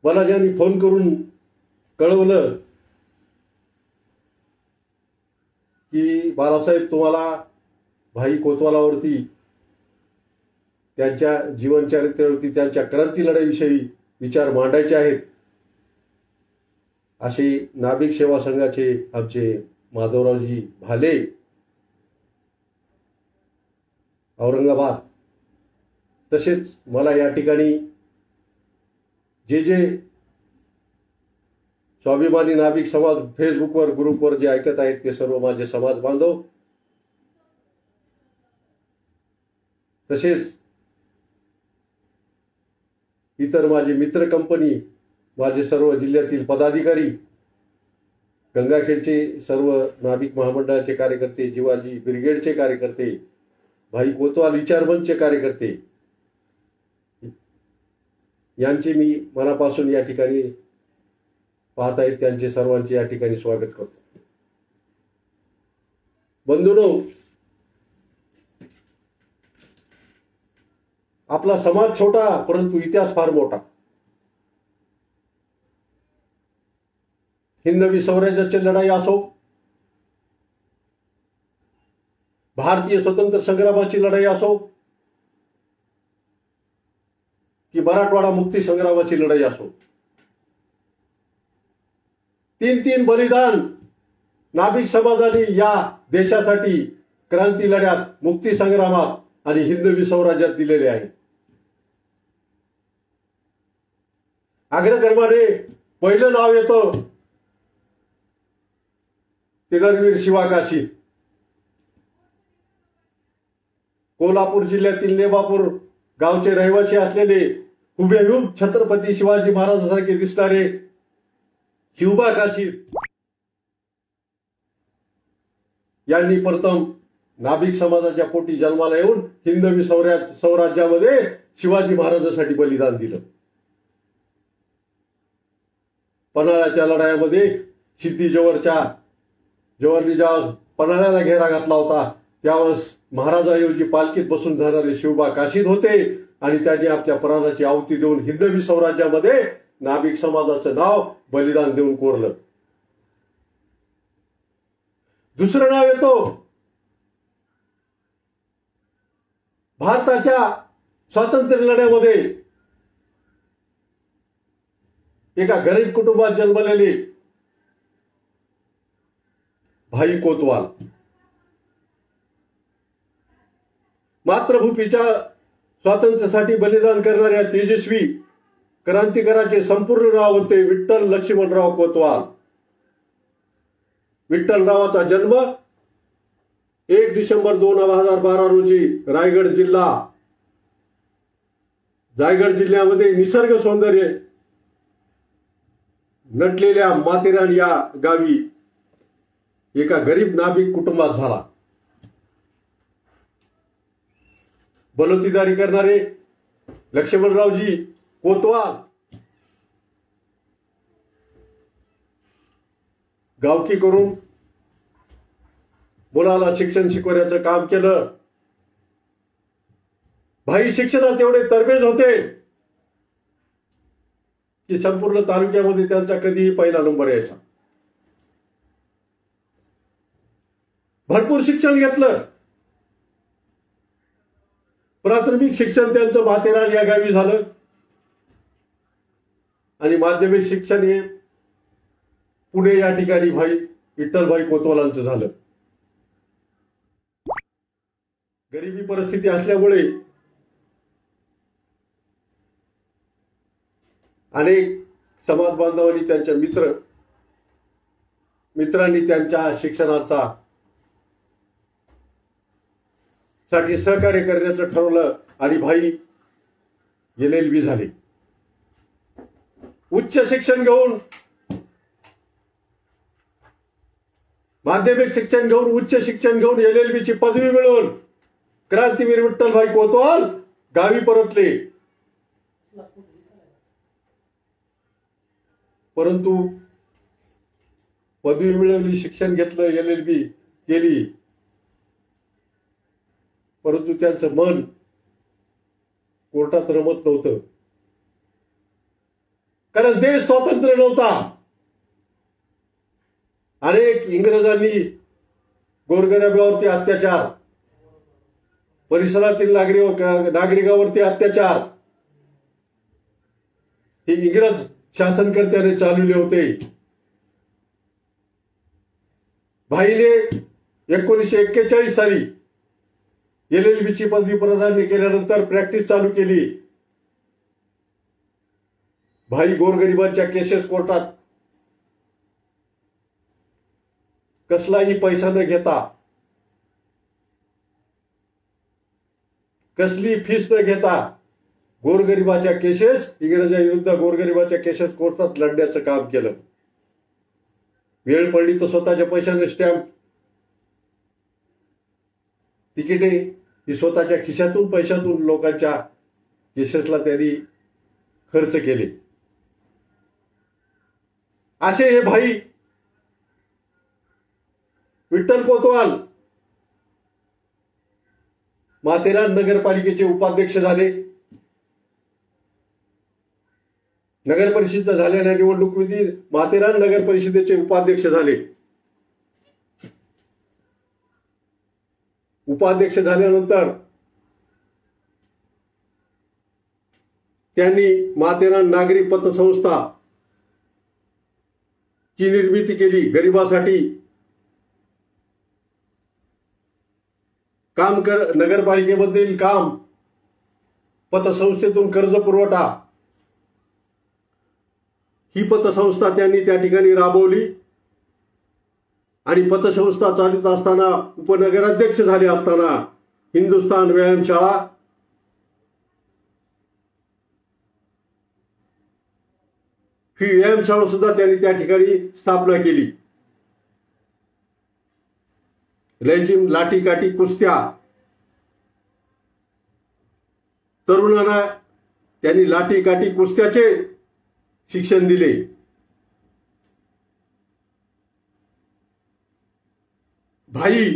मला ज्यांनी फोन करून कळवलं की बाळासाहेब तुम्हाला भाई कोतवालावरती, त्यांच्या जीवनचरित्रावरती, त्यांच्या क्रांती लढाईविषयी विचार मांडायचे आहेत, असे नाभिक सेवा संघाचे आमचे माधवरावजी भाले औरंगाबाद, तसेच मला या ठिकाणी जे जे स्वाभिमानी नाभिक समाज फेसबुकवर ग्रुपवर जे ऐकत आहेत ते सर्व माझे समाज बांधव, तसेच इतर माझे मित्र कंपनी, माझे सर्व जिल्ह्यातील पदाधिकारी, गंगाखेडचे सर्व नाभिक महामंडळाचे कार्यकर्ते, जिवाजी ब्रिगेडचे कार्यकर्ते, भाई कोतवाल विचारमंचचे कार्यकर्ते, यांचे मी मनापासून या ठिकाणी पाहत आहेत त्यांचे सर्वांचे या ठिकाणी स्वागत करतो। बंधूंनो, आपला समाज छोटा परंतु इतिहास फार मोठा। हिंदवी स्वराज्याची लढाई असो, भारतीय स्वतंत्र संग्रामाची लढाई असो, की मराठवाडा मुक्ती संग्रामाची लढाई असो, तीन तीन बलिदान नाभिक समाजाने या देशासाठी क्रांती लढ्यात, मुक्ती संग्रामात आणि हिंदवी स्वराज्यात दिलेले आहे। अग्रक्रमाने पहिलं नाव येतं ते नरवीर शिवाकाशी, कोल्हापूर जिल्ह्यातील नेबापूर गावचे रहिवासी असलेले हुबेहूब छत्रपती शिवाजी महाराजांसारखे दिसणारे शिवबा काशी यांनी प्रथम नाभिक समाजाच्या पोटी जन्माला येऊन हिंदवी स्वराज्यामध्ये शिवाजी महाराजांसाठी बलिदान दिलं। पन्हाळ्याच्या लढाईमध्ये सिद्धी जवळनी जेव्हा पन्हाळ्याला घेरा घातला होता त्यावेळेस महाराजाऐवजी पालखीत बसून जाणारे शिवबा काशीद होते आणि त्यांनी आपल्या प्राणाची आहुती देऊन हिंदवी स्वराज्यामध्ये नाभिक समाजाचं नाव बलिदान देऊन कोरलं। दुसरं नाव येतो भारताच्या स्वातंत्र्य लढ्यामध्ये एका गरीब कुटुंबात जन्मलेले भाई कोतवाल। मातृभूमीच्या स्वातंत्र्यासाठी बलिदान करणाऱ्या तेजस्वी क्रांतिकाराचे संपूर्ण नाव होते विठ्ठल लक्ष्मणराव कोतवाल। विठ्ठलरावाचा जन्म 1 डिसेंबर 2012 रोजी रायगड जिल्ह्यामध्ये निसर्ग सौंदर्य नटलेल्या माथेरान या गावी एका गरीब नाभिक कुटुंबात झाला। बलुतेदारी करणारे लक्ष्मणरावजी कोतवाल गावकी करून मुलाला शिक्षण शिकवण्याचं काम केलं। भाई शिक्षणात एवढे तरबेज होते की संपूर्ण तालुक्यामध्ये त्यांचा कधीही पहिला नंबर यायचा। भरपूर शिक्षण घेतलं। प्राथमिक शिक्षण त्यांचं माथेरान या गावी झालं आणि माध्यमिक शिक्षण हे पुणे या ठिकाणी भाई विठ्ठलभाई कोतवालांचं झालं। गरिबी परिस्थिती असल्यामुळे अनेक समाज बांधवांनी त्यांच्या मित्रांनी त्यांच्या शिक्षणाचा साठी सहकार्य करण्याचं ठरवलं आणि भाई LLB झाले। उच्च शिक्षण घेऊन माध्यमिक शिक्षण घेऊन उच्च शिक्षण घेऊन LLB ची पदवी मिळवून क्रांतीवीर विठ्ठलभाई कोतवाल गावी परतले। परंतु पदवी मिळवली, शिक्षण घेतलं, LLB केली, परंतु त्यांचं मन कोर्टात रमत नव्हतं। कारण देश स्वतंत्र नव्हता. अनेक इंग्रजांनी गोरगरिबावरती अत्याचार, परिसरातील नागरिकांवरती अत्याचार हे इंग्रज शासनकर्त्याने चालवले होते. भाईने 1941 साली LLB ची पदवी प्रदान केल्यानंतर प्रॅक्टिस चालू केली. भाई गोरगरिबांच्या केसेस कोर्टात कसलाही पैसा न घेता, कसली फीस न घेता गोरगरिबाच्या केसेस, इंग्रजांविरुद्ध गोरगरिबाच्या केसेस कोर्टात लढण्याचं काम केलं. वेळ पडली तर स्वतःच्या पैशाने स्टॅम्प, तिकिटे ही स्वतःच्या खिशातून पैशातून लोकांच्या केसेसला त्यांनी खर्च केले. असे हे भाई विठ्ठल कोतवाल माथेरान नगरपालिकेचे उपाध्यक्ष झाले. नगर परिषद झालेल्या निवडणुकीमध्ये माथेरान नगर परिषदेचे उपाध्यक्ष झाले. उपाध्यक्ष झाल्यानंतर त्यांनी माथेरान नागरी पतसंस्था ची निर्मिती केली. गरिबासाठी काम नगरपालिकेमधील काम, पतसंस्थेतून कर्ज पुरवठा ही पतसंस्था त्यांनी त्या ठिकाणी राबवली. आणि पतसंस्था चालित असताना, उपनगराध्यक्ष झाले असताना हिंदुस्थान व्यायामशाळा ही व्यायामशाळा सुद्धा त्यांनी त्या ठिकाणी स्थापना केली. लेझिम, लाठी काठी, कुस्त्या तरुणांना त्यांनी लाठी काठी कुस्त्याचे शिक्षण दिले. भाई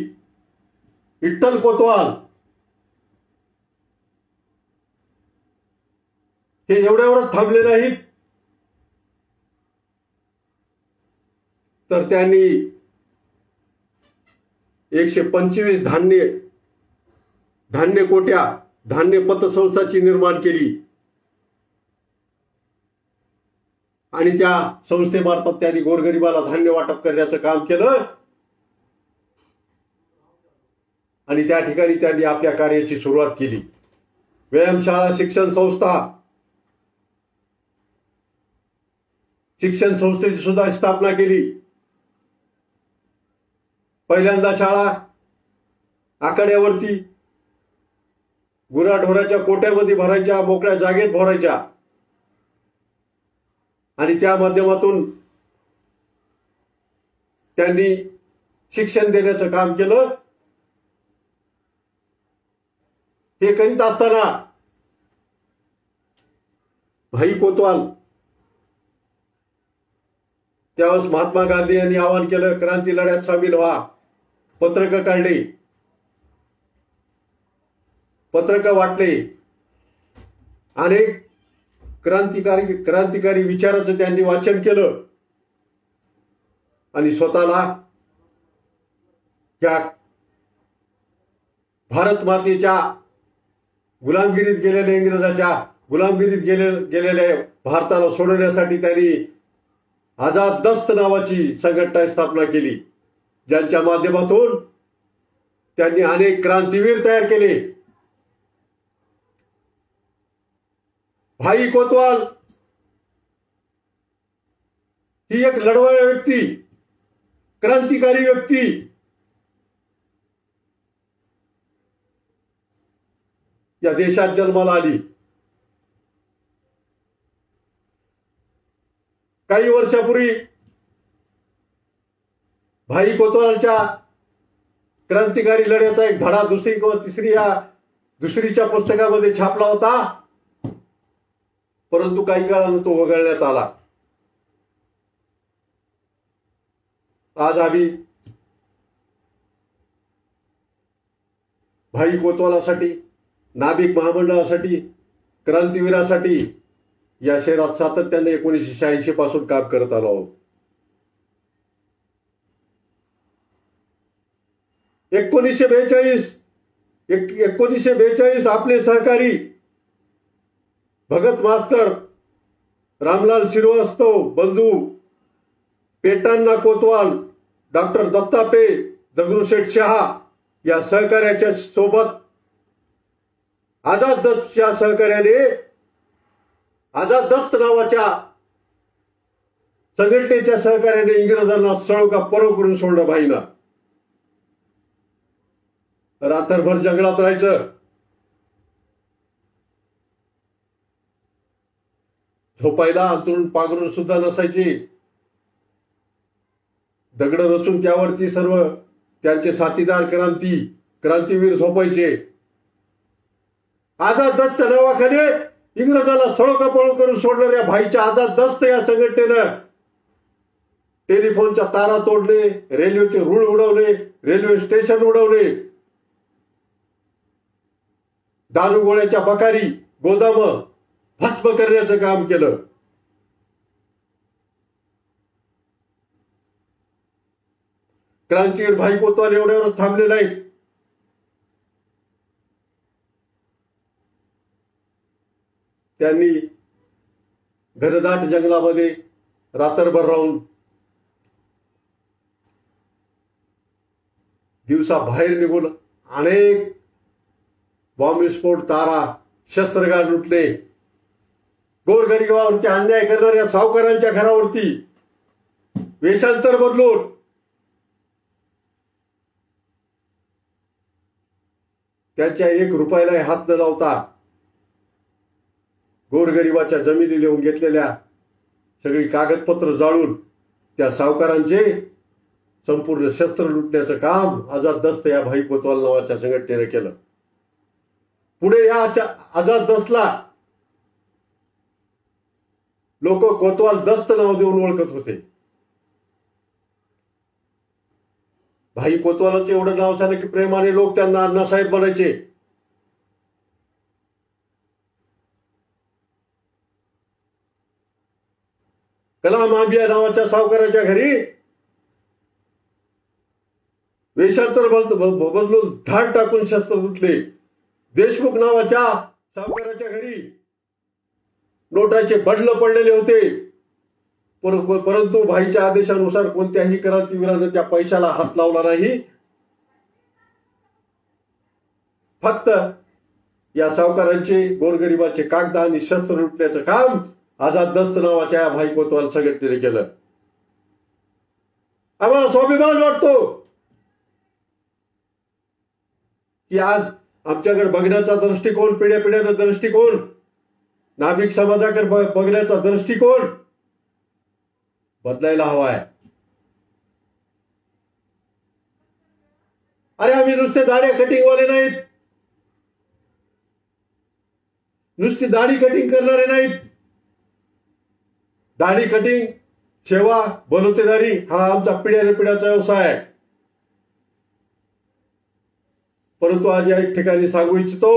विठ्ठल कोतवाल हे एवढ्यावर थांबले नाहीत, तर त्यांनी 125 धान्य कोट्या धान्य पतसंस्थाची निर्माण केली. आणि त्या संस्थेमार्फत त्यांनी गोरगरिबाला धान्य वाटप करण्याचं काम केलं. आणि त्या ठिकाणी त्यांनी आपल्या कार्याची सुरुवात केली. व्यायामशाळा, शिक्षण संस्थेची सुद्धा स्थापना केली. पहिल्यांदा शाळा आकड्यावरती गुराढोराच्या कोट्यामध्ये भरायच्या, मोकळ्या जागेत भरायच्या. आणि त्या माध्यमातून त्यांनी शिक्षण देण्याचं काम केलं. हे करीत असताना भाई कोतवाल त्यावेळेस महात्मा गांधी यांनी आवाहन केलं, क्रांती लढ्यात सामील व्हा. पत्रकं काढली, पत्रकं वाटले. अनेक क्रांतिकारी विचाराचं त्यांनी वाचन केलं. आणि स्वतःला या भारत मातेच्या गुलामगिरीत गेलेल्या, इंग्रजाच्या गुलामगिरीत गेलेल्या भारताला सोडवण्यासाठी त्यांनी आझाद दस्त नावाची संघटना स्थापना केली, ज्यांच्या माध्यमातून त्यांनी अनेक क्रांतीवीर तयार केले. भाई कोतवाल ही एक लढवय्या व्यक्ती, क्रांतिकारी व्यक्ती, या देशात जन्माला आली. काही वर्षापूर्वी भाई कोतवालच्या क्रांतिकारी लढ्याचा एक धडा दुसरी किंवा दुसरीच्या पुस्तकामध्ये छापला होता. परंतु काही काळानं तो वगळण्यात आला. आज आम्ही भाई कोतवालासाठी, नाभिक महामंडळासाठी, क्रांतीवीरासाठी या शहरात सातत्याने 1986 पासून काम करत आलो आहोत. 1942 आपले सहकारी भगत मास्तर, रामलाल श्रीवास्तव बंधू, पेटांना कोतवाल, डॉक्टर दत्तापे, दगडूशेठ शहा या सहकार्याच्या सोबत आझाद दस्तच्या सहकार्याने आझाद दस्त नावाच्या संघटनेच्या सहकार्याने इंग्रजांना सळोका परव करून सोडलं भाईना. रात्रभर जंगलात राहायचं, झोपायला अंथरूण पांघरून सुद्धा नसायची. दगड रचून त्यावरती सर्व त्यांचे साथीदार क्रांतीवीर झोपायचे. आझाद दस्तच्या नावाखाने इंग्रजाला सळोका पळो करून सोडणाऱ्या भाईच्या आझाद दस्त या संघटनेनं टेलिफोनच्या तारा तोडणे, रेल्वेचे रूळ उडवणे, रेल्वे स्टेशन उडवणे, दारुगोळ्याच्या बकारी गोदाम भस्म करण्याचं काम केलं. क्रांतीवीर भाई कोतवाल एवढ्यावर थांबले नाहीत. त्यांनी घनदाट जंगलामध्ये रात्रभर राहून दिवसा बाहेर निघून अनेक बॉम्बस्फोट, तारा, शस्त्रगार लुटले. गोरगरिबावरती अन्याय करणाऱ्या सावकारांच्या घरावरती वेषांतर बदलून त्यांच्या 1 रुपयाला हात न लावता गोरगरिबाच्या जमिनी लिहून घेतलेल्या सगळी कागदपत्र जाळून त्या सावकारांचे संपूर्ण शस्त्र लुटण्याचं काम आझाद दस्त या भाई कोतवाल नावाच्या संघटनेने केलं. पुढे या आझाद दस्तला लोक कोतवाल दस्त नाव देऊन ओळखत होते. भाई कोतवालाचं एवढं नाव झालं की प्रेमाने लोक त्यांना अण्णासाहेब म्हणायचे. कलाम आंबिया नावाच्या सावकाराच्या घरी वेषांतर बदलून धाड टाकून शस्त्र लुटले. देशमुख नावाच्या सावकाराच्या घरी नोटाचे बडलं पडलेले होते, परंतु भाईच्या आदेशानुसार कोणत्याही क्रांतीवीरानं त्या पैशाला हात लावला नाही. फक्त या सावकारांचे गोरगरिबाचे कागद आणि शस्त्र लुटण्याचं काम आझाद दस्त नावाच्या भाई कोतवाल संघटनेने केलं. आम्हाला स्वाभिमान वाटतो की आज आमच्याकडे बघण्याचा दृष्टिकोन, पिढ्यापिढ्याचा दृष्टिकोन, नाभिक समाजाकडे बघण्याचा दृष्टिकोन बदलायला हवाय. अरे आम्ही नुसते दाढ्या कटिंगवाले नाहीत, नुसती दाढी कटिंग करणारे नाहीत. दाढी कटिंग, सेवा, बलुतेदारी हा आमचा पिढ्यापिढ्याचा व्यवसाय आहे. परंतु आज या ठिकाणी सांगू इच्छितो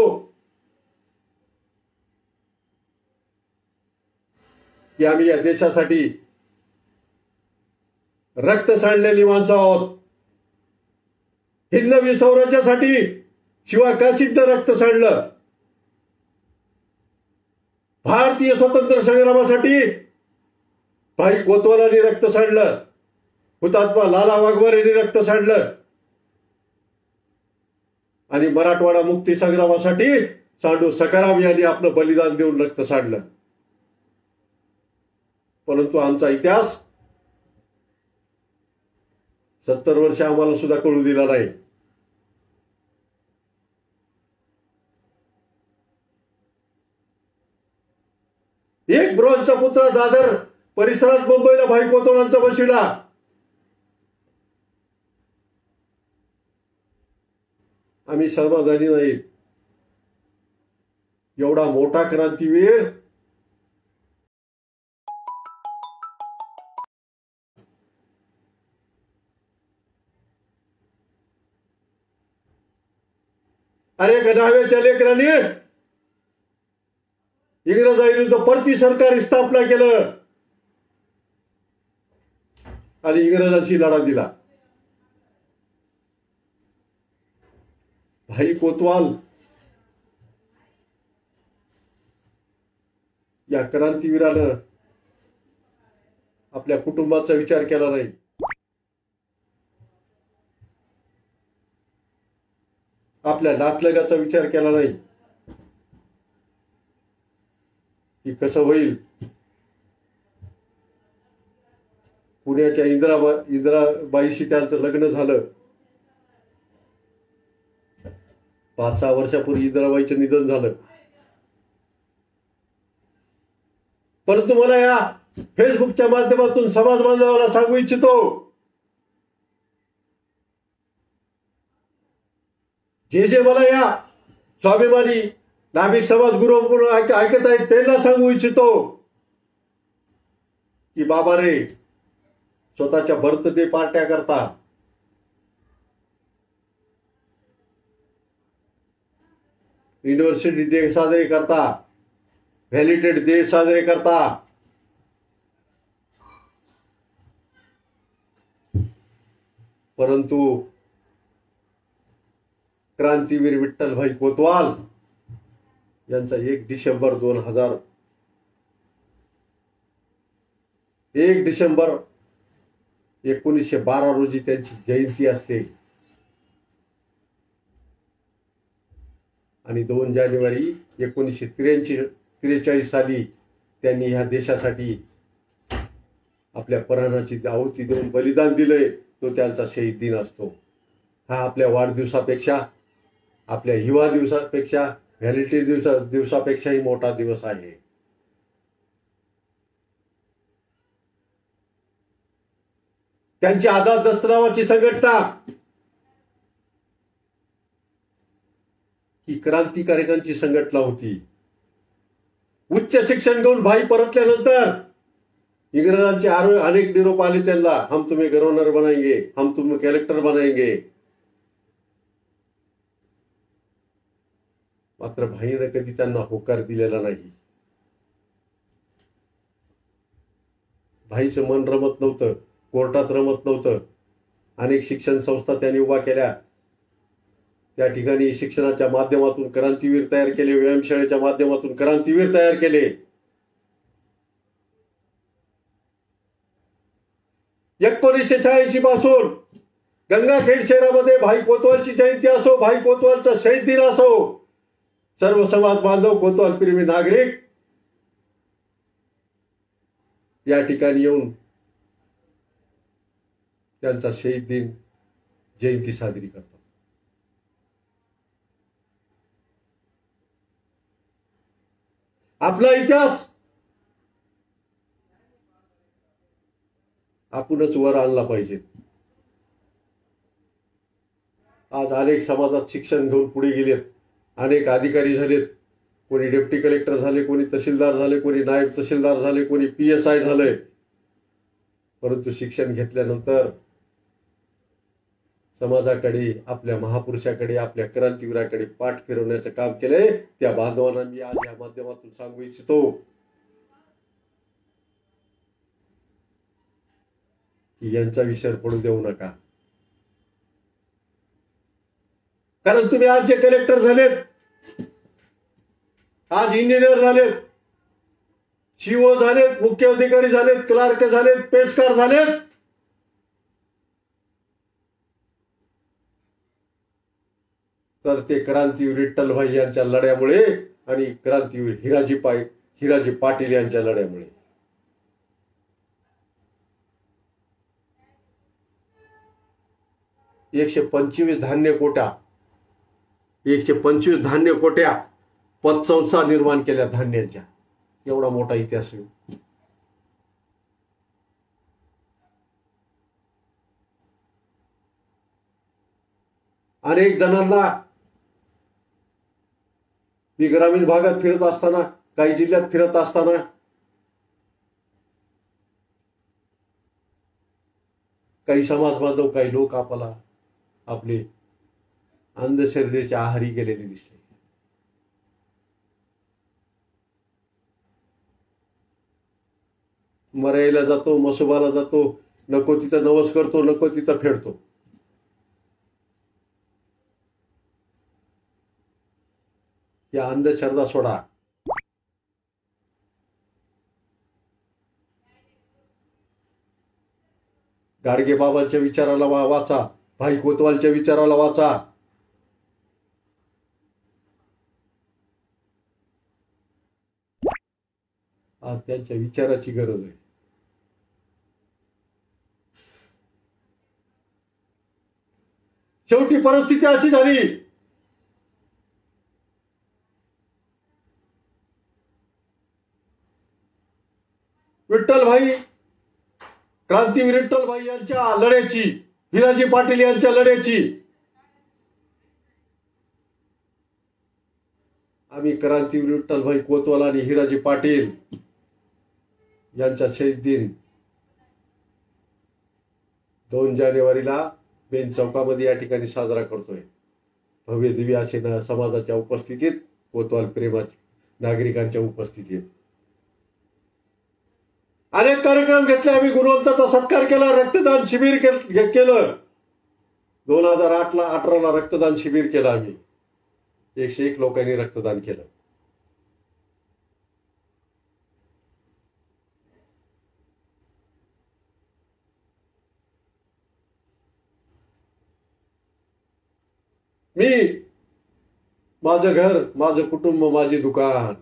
की आम्ही या देशासाठी रक्त सांडलेली माणसं आहोत. हिंदवी स्वराज्यासाठी शिवाकाशीत रक्त सांडलं. भारतीय स्वतंत्र संग्रामासाठी भाई कोतवालांनी रक्त सांडलं. हुतात्मा लाला वाघमारेंनी रक्त सांडलं. आणि मराठवाडा मुक्ती संग्रामासाठी सांडू सखाराम यांनी आपलं बलिदान देऊन रक्त सांडलं. परंतु आमचा इतिहास 70 वर्ष आम्हाला सुद्धा कळू दिला नाही. एक ब्रॉन्झचा पुतळा दादर परिसरात मुंबईला भाई कोतवालांचा बसविला. आम्ही समाधानी नाही. एवढा मोठा क्रांतीवीर अरे गधाव्याच्या लेकरांनी इंग्रजांविरुद्ध परती सरकार स्थापना केलं आणि इंग्रजांशी लढा दिला. भाई कोतवाल या क्रांतीवीरानं आपल्या कुटुंबाचा विचार केला नाही. आपल्या नातलगाचा विचार केला नाही की कसं होईल. पुण्याच्या इंदिराबाईशी त्यांचं लग्न झालं. 5-6 वर्षापूर्वी इंदिराबाईचं निधन झालं. परंतु मला या फेसबुकच्या माध्यमातून समाज बांधवाला सांगू इच्छितो, जे मला या स्वाभिमानी नाभिक समाज गुरु ऐकत आहेत त्यांना सांगू इच्छितो की बाबा रे, स्वतःच्या बर्थडे पार्ट्या करता, युनिव्हर्सिटी डे साजरे करता, व्हॅलिडेट डे साजरे करता, परंतु क्रांतीवीर विठ्ठलभाई कोतवाल यांचा 1 डिसेंबर 1912 रोजी त्यांची जयंती असते आणि 2 जानेवारी 1943 साली त्यांनी ह्या देशासाठी आपल्या प्राणाची आहुती देऊन बलिदान दिले. तो त्यांचा शहीद दिन असतो. हा आपल्या वाढदिवसापेक्षा, आपल्या युवा दिवसापेक्षा, व्हॅलिडिटी दिवसापेक्षाही मोठा दिवस आहे. त्यांची आझाद दस्त नावाची संघटना ही क्रांतिकारकांची संघटना होती. उच्च शिक्षण घेऊन भाई परतल्यानंतर इंग्रजांचे अनेक निरोप आले त्यांना, हम तुम्हें गवर्नर बनाएंगे, हम तुम्हें कलेक्टर बनाएंगे. मात्र भाईने कधी त्यांना होकार दिलेला नाही. भाईचं मन रमत नव्हतं, कोर्टात रमत नव्हतं. अनेक शिक्षण संस्था त्यांनी उभा केल्या. त्या ठिकाणी शिक्षणाच्या माध्यमातून क्रांतीवीर तयार केले, व्यायामशाळेच्या माध्यमातून क्रांतीवीर तयार केले. 1986 पासून गंगाखेड शहरामध्ये भाई कोतवालची जयंती असो, भाई कोतवालचा शहीद दिन असो, सर्व समाज बांधव, कोतवाल प्रेमी नागरिक या ठिकाणी येऊन त्यांचा शहीद दिन जयंती साजरी करतात. आपला इतिहास आपणच वर आणला पाहिजे. आज अनेक समाजात शिक्षण घेऊन पुढे गेलेत, अनेक अधिकारी झालेत, कोणी डेप्टी कलेक्टर झाले, कोणी तहसीलदार झाले, कोणी नायब तहसीलदार झाले, कोणी PSI झाले. परंतु शिक्षण घेतल्यानंतर समाजाकडे, आपल्या महापुरुषाकडे, आपल्या क्रांतीवीराकडे पाठ फिरवण्याचं काम केलंय. त्या बांधवांना मी आज या माध्यमातून सांगू इच्छितो की यांचा विसर पडू देऊ नका. कारण तुम्ही आज जे कलेक्टर झालेत, आज इंजिनियर झालेत, CO झालेत, मुख्य अधिकारी झालेत, क्लार्क झालेत, पेशकार झालेत, तर ते क्रांतीवीर विठ्ठलभाई यांच्या लढ्यामुळे आणि क्रांतीवीर हिराजी पाटील यांच्या लढ्यामुळे. एकशे 125 धान्य कोट्या पतसंस्था निर्माण केल्या धान्यांच्या. एवढा मोठा इतिहास आहे. अनेक जणांना मी ग्रामीण भागात फिरत असताना, काही जिल्ह्यात फिरत असताना काही समाज बांधव, काही लोक आपले अंधश्रद्धेच्या आहारी गेलेले दिसले. मरायला जातो, मसोबाला जातो, नको तिथं नवस करतो, नको तिथं फेडतो. या अंधश्रद्धा सोडा. गाडगे बाबांच्या विचाराला वाचा, भाई कोतवालच्या विचाराला वाचा. आज त्यांच्या विचाराची गरज आहे. शेवटी परिस्थिती अशी झाली, विठ्ठलभाई, क्रांतीवीर विठ्ठलभाई यांच्या लढ्याची, हिराजी पाटील यांच्या लढ्याची आम्ही क्रांतीवीर विठ्ठलभाई कोतवाल आणि हिराजी पाटील यांचा शहीद दिन 2 जानेवारीला बेन चौकामध्ये या ठिकाणी साजरा करतोय. भव्य दिव्य असे समाजाच्या उपस्थितीत, कोतवाल प्रेमाच्या नागरिकांच्या उपस्थितीत अनेक कार्यक्रम घेतले. आम्ही गुणवंताचा सत्कार केला, रक्तदान शिबिर केलं. 2018ला रक्तदान शिबिर केलं. आम्ही 101 लोकांनी रक्तदान केलं. मी माझं घर, माझं कुटुंब, माझी दुकान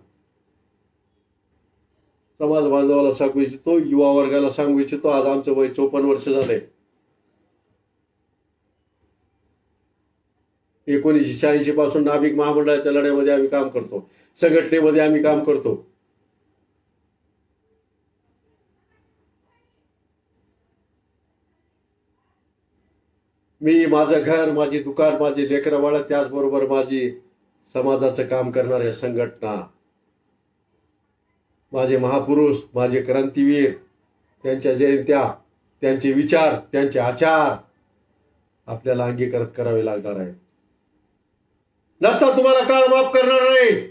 समाज बांधवाला सांगू इच्छितो, युवा वर्गाला सांगू इच्छितो. आज आमचं वय 54 वर्ष झाले. 1986 पासून नाभिक महामंडळाच्या लढ्यामध्ये आम्ही काम करतो, संघटनेमध्ये आम्ही काम करतो. मी माझं घर, माझी दुकान, माझी लेकरं बाळ, त्याचबरोबर माझी समाजाचं काम करणाऱ्या संघटना, माझे महापुरुष, माझे क्रांतीवीर, त्यांच्या जयंत्या, त्यांचे विचार, त्यांचे आचार आपल्याला अंगीकारत करावे लागणार आहेत. नसता तुम्हाला काळ माफ करणार नाही.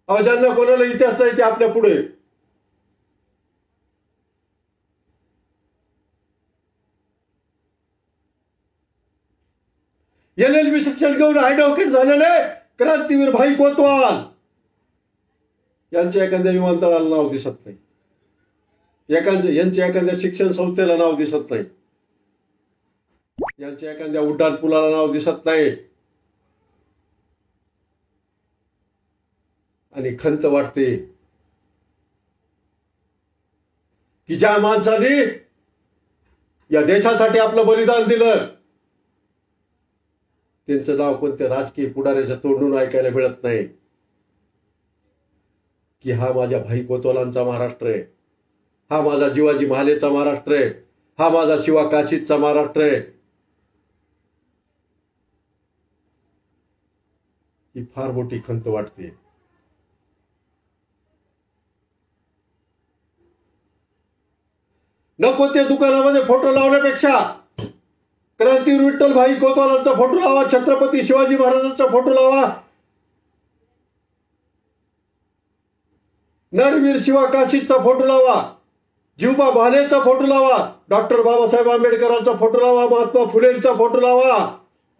ज्यांना कोणाला इतिहास नाही ते आपल्या पुढे. LLB शिक्षण घेऊन ऍडव्होकेट झालेले क्रांतीवीर भाई कोतवाल यांच्या एखाद्या विमानतळाला नाव दिसत नाही, यांच्या एखाद्या शिक्षण संस्थेला नाव दिसत नाही, यांच्या एखाद्या उड्डाण पुलाला नाव दिसत नाही. आणि खंत वाटते की ज्या माणसाने या देशासाठी आपलं बलिदान दिलं त्यांचं नाव कोणत्या राजकीय पुढाऱ्याच्या तोंडून ऐकायला मिळत नाही की हा माझ्या भाई कोतवालांचा महाराष्ट्र आहे, हा माझा जिवाजी महालेचा महाराष्ट्र आहे, हा माझा शिवा काशीदचा महाराष्ट्र आहे. ही फार मोठी खंत वाटते. नको ते दुकानामध्ये फोटो लावण्यापेक्षा क्रांतीवीर विठ्ठलभाई कोतवालांचा फोटो लावा, छत्रपती शिवाजी महाराजांचा फोटो लावा, नरवीर शिवा काशीदचा फोटो लावा, जीवबा भालेचा फोटो लावा, डॉक्टर बाबासाहेब आंबेडकरांचा फोटो लावा, महात्मा फुलेंचा फोटो लावा,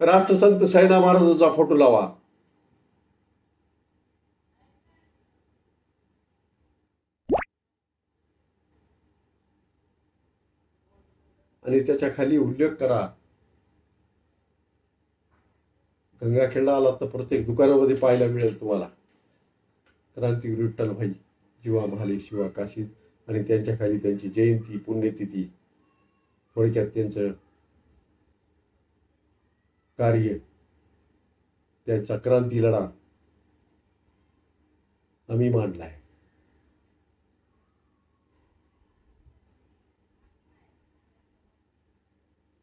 राष्ट्रसंत साईनाथ महाराजांचा फोटो लावा. आणि त्याच्या खाली उल्लेख करा. गंगाखेडला आला तर प्रत्येक दुकानामध्ये पाहायला मिळेल तुम्हाला क्रांतीवीर विठ्ठलभाई, जीवा महाले, शिवा काशीद आणि त्यांच्या खाली त्यांची जयंती, पुण्यतिथी, थोडक्यात त्यांचं कार्य, त्यांचा क्रांती लढा आम्ही मांडलाय.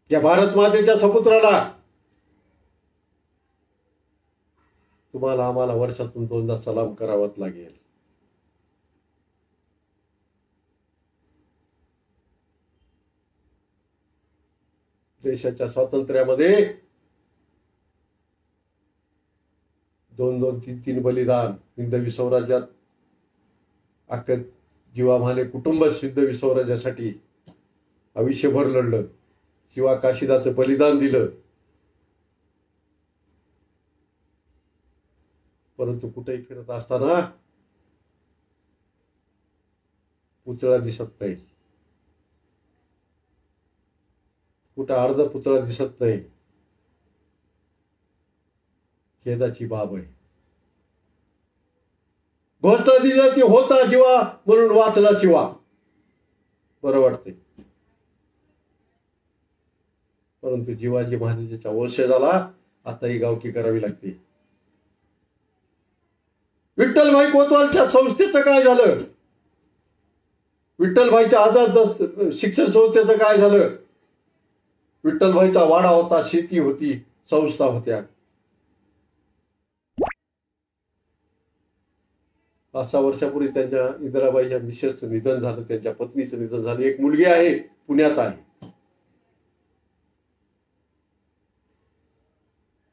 त्या भारत मातेच्या समुद्राला तुम्हाला आम्हाला वर्षातून 2दा सलाम करावाच लागेल. देशाच्या स्वातंत्र्यामध्ये 2-2, 3-3 बलिदान, हिंदवी स्वराज्यात अख्खं जीवाभाने कुटुंब सिद्ध विस्वराज्यासाठी आयुष्यभर लढलं. शिवा काशीदाचं बलिदान दिलं. परंतु कुठेही फिरत असताना पुतळा दिसत नाही. कुठं अर्ध पुतळा दिसत नाही. खेदाची बाब आहे. गोष्ट दिली ती होता जीवा म्हणून वाचला शिवा. बरं वाटतंय. परंतु जीवाजी महाराजांच्या वंशजाला आता ही गावकी करावी लागते. विठ्ठलभाई कोतवालच्या संस्थेचं काय झालं? विठ्ठलभाईच्या आझाद शिक्षण संस्थेचं काय झालं? विठ्ठलभाईचा वाडा होता, शेती होती, संस्था होत्या. 5-6 वर्षापूर्वी त्यांच्या इंदिराबाईच्या मिसेसचं निधन झालं. त्यांच्या पत्नीचं निधन झालं. एक मुलगी आहे, पुण्यात आहे.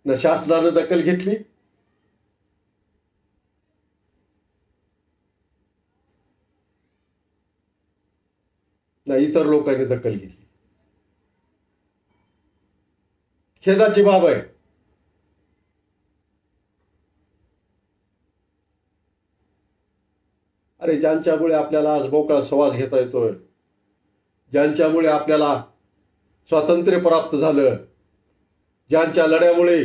न शासनानं दखल घेतली, ना इतर लोकांनी दखल घेतली. खेदाची बाब आहे. अरे ज्यांच्यामुळे आपल्याला आज मोकळा श्वास घेता येतोय, ज्यांच्यामुळे आपल्याला स्वातंत्र्य प्राप्त झालं, ज्यांच्या लढ्यामुळे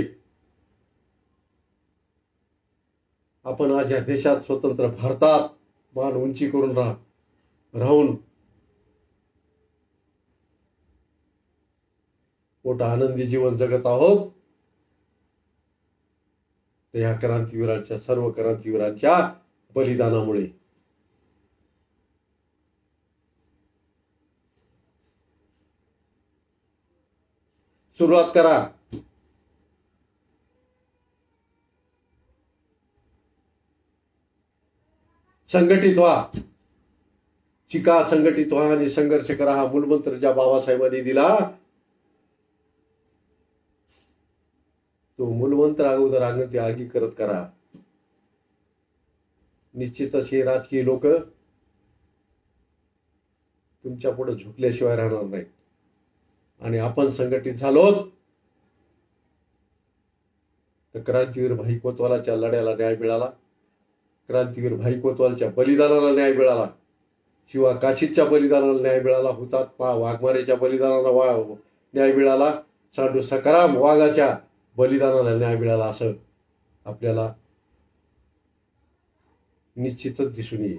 आपण आज या देशात स्वतंत्र भारतात मान उंची करून राहून मोठा आनंदी जीवन जगत आहोत, ते ह्या क्रांतीवीरांच्या, सर्व क्रांतीवीरांच्या बलिदानामुळे. सुरुवात करा. संघटित व्हा. शिका, संघटित व्हा आणि संघर्ष करा. हा मूलमंत्र ज्या बाबासाहेबांनी दिला, तो मूलमंत्र अगोदर आगी करत करा. निश्चितच हे राजकीय लोक तुमच्या पुढे झुकल्याशिवाय राहणार नाही. आणि आपण संघटित झालो तर क्रांतीवीर भाई कोतवालाच्या लढ्याला न्याय मिळाला. क्रांतीवीर भाई कोतवालच्या बलिदानाला न्याय मिळाला. शिवा काशीदच्या बलिदानाला न्याय मिळाला. हुतात्मा वाघमारेच्या बलिदानाला न्याय मिळाला. सांडू सखाराम वाघाच्या बलिदानाला न्याय मिळाला. असं आपल्याला निश्चितच दिसून येईल.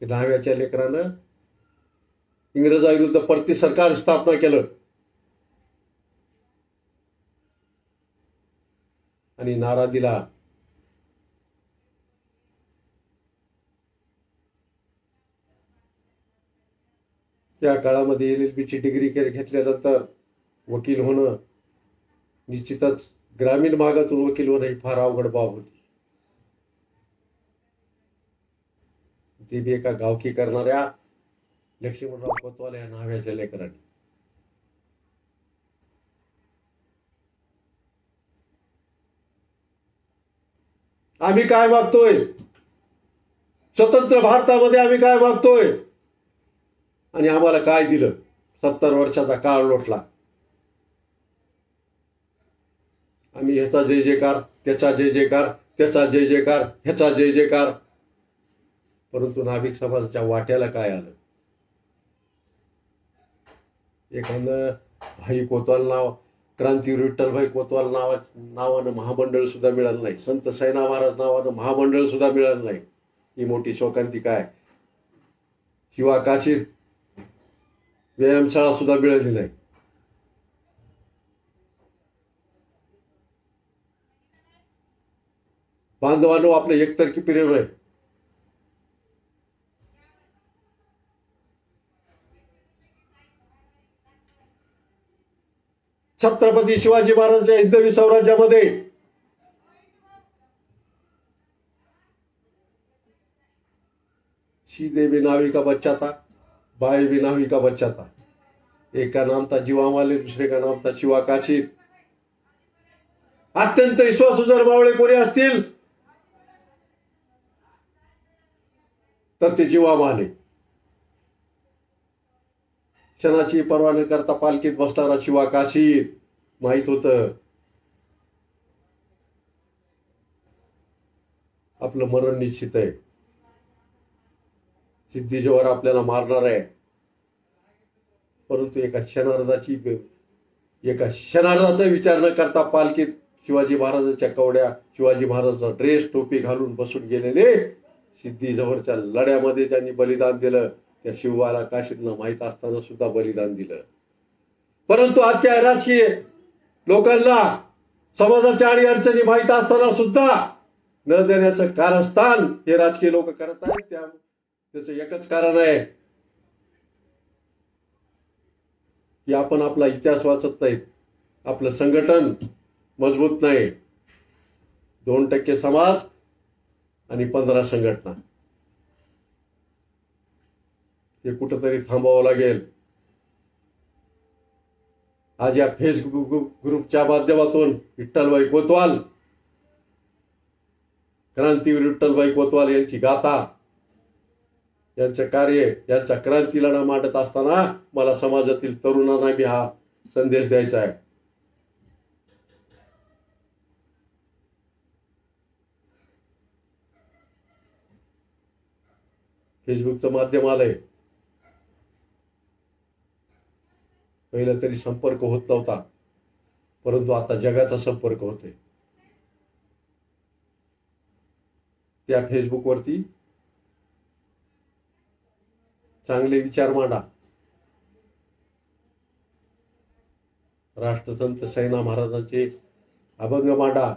न्हाव्याच्या लेकरानं इंग्रजाविरुद्ध परती सरकार स्थापना केलं आणि नारा दिला, त्या काळामध्ये LLB ची डिग्री घेतल्यानंतर वकील होणं निश्चितच ग्रामीण भागातून वकील होणं ही फार अवघड बाब होती. ते बी एका गावकी करणाऱ्या लक्ष्मणराव कोतवाल या न्हाव्याच्या लेकरांनी. आम्ही काय मागतोय? स्वतंत्र भारतामध्ये आम्ही काय मागतोय आणि आम्हाला काय दिलं? 70 वर्षाचा काळ लोटला. आम्ही ह्याचा जय जयकार, त्याचा जय जयकार, त्याचा जय जयकार, ह्याचा जय जयकार. परंतु नाभिक समाजाच्या वाट्याला काय आलं? एखादं भाई कोतवाल नाव, क्रांतीवीर विठ्ठलभाई कोतवाल नावानं महामंडळ सुद्धा मिळालं नाही. संत साईनाथ महाराज नावानं महामंडळ सुद्धा मिळालं नाही. ही मोठी शोकांतिक आहे. शिवा काशीद व्यायामशाळा सुद्धा मिळाली नाही. बांधवांनो, आपलं एकतर्फी प्रेम आहे. छत्रपती शिवाजी महाराजांच्या हिंदवी स्वराज्यामध्ये सीधे भी नावी का बच्चा था, बाई भी नावी का बच्चा था. एक का नाम था जीवा वाले, दूसरे का नाम था शिवा काशीद. अत्यंत विश्वासू जर मावळे कोणी असतील तर ते जीवा माने. क्षणाची पर्वा न करता पालखीत बसणारा शिवा काशी माहित होतं आपलं मरण निश्चित आहे. सिद्धी जोहर आपल्याला मारणार आहे, परंतु एका क्षणार्धाचा विचार न करता पालखीत शिवाजी महाराजांच्या कवड्या, शिवाजी महाराजांचा ड्रेस टोपी घालून बसून गेलेले सिद्धी जोहरच्या लढ्यामध्ये ज्यांनी बलिदान दिलं त्या शिवाला काशींना माहीत असताना सुद्धा बलिदान दिलं. परंतु आजच्या राजकीय लोकांना समाजाच्या आणि अडचणी माहीत असताना सुद्धा न देण्याचं कारस्थान हे राजकीय लोक करत आहेत. त्याचं एकच कारण आहे की आपण आपला इतिहास वाचत नाहीत, आपलं संघटन मजबूत नाही. 2% समाज आणि 15 संघटना हे कुठंतरी थांबावं लागेल. आज या फेसबुक ग्रुपच्या माध्यमातून विठ्ठलभाई कोतवाल, क्रांतीवीर विठ्ठलभाई कोतवाल यांची गाथा, यांचं कार्य, यांचा क्रांती लढा मांडत असताना मला समाजातील तरुणांना बी हा संदेश द्यायचा आहे. फेसबुकचं माध्यम आलंय, पहिला तरी संपर्क होत नव्हता, परंतु आता जगाचा संपर्क होतोय. त्या फेसबुकवरती चांगले विचार मांडा. राष्ट्रसंत साईनाथ महाराजांचे अभंग मांडा,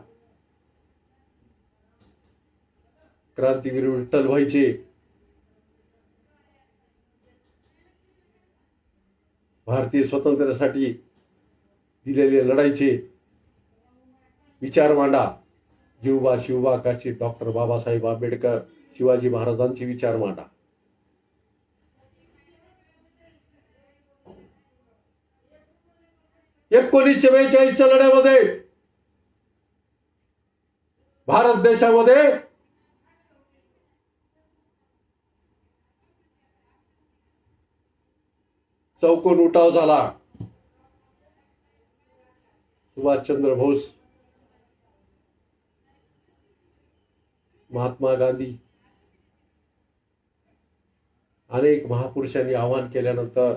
क्रांतीवीर विठ्ठलभाईचे, भारतीय स्वातंत्र्यासाठी दिलेले लढाईचे विचार मांडा. जीवबा शिवबा काशी डॉक्टर बाबासाहेब आंबेडकर, शिवाजी महाराजांचे विचार मांडा. एकोणीसशे 42च्या लढ्यामध्ये भारत देशामध्ये चौकोन उठाव झाला. सुभाषचंद्र बोस, महात्मा गांधी, अनेक महापुरुषांनी आवाहन केल्यानंतर